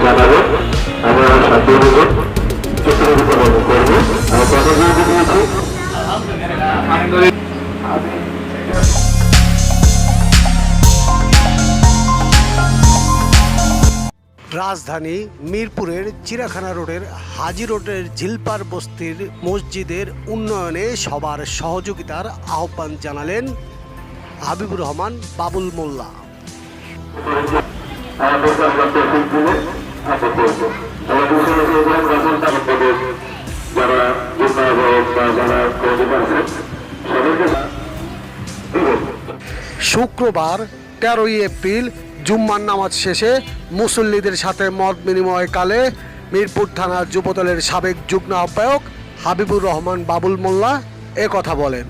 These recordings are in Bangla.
জানাবেন, আমরা সাধ্য অনুযায়ী চিত্রকল্প করবো। আর কথা বলতে দিয়েছি রাজধানী মিরপুরের চিড়িয়াখানা রোডের হাজি রোডের ঝিলপার বস্তির মসজিদের উন্নয়নে সবার সহযোগিতার আহ্বান জানালেন হাবিবুর রহমান বাবুল মোল্লা। শুক্রবার 13ই এপ্রিল জুম্মার নামাজ শেষে মুসল্লিদের সাথে মত বিনিময়কালে মিরপুর থানার যুবদলের সাবেক যুগ্ম আহ্বায়ক হাবিবুর রহমান বাবুল মোল্লা এ কথা বলেন।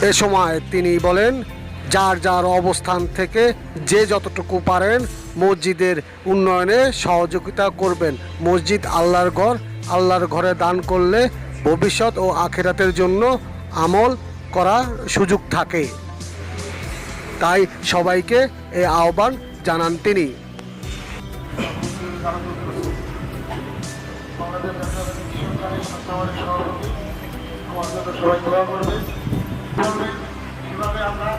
এ সময় তিনি বলেন, যার যার অবস্থান থেকে যে যতটুকু পারেন মসজিদের উন্নয়নে সহযোগিতা করবেন। মসজিদ আল্লাহর ঘর, আল্লাহর ঘরে দান করলে ভবিষ্যৎ ও আখিরাতের জন্য আমল করার সুযোগ থাকে। তাই সবাইকে এই আহ্বান জানান তিনি। সবাই দোয়া করবেন, কিভাবে আমরা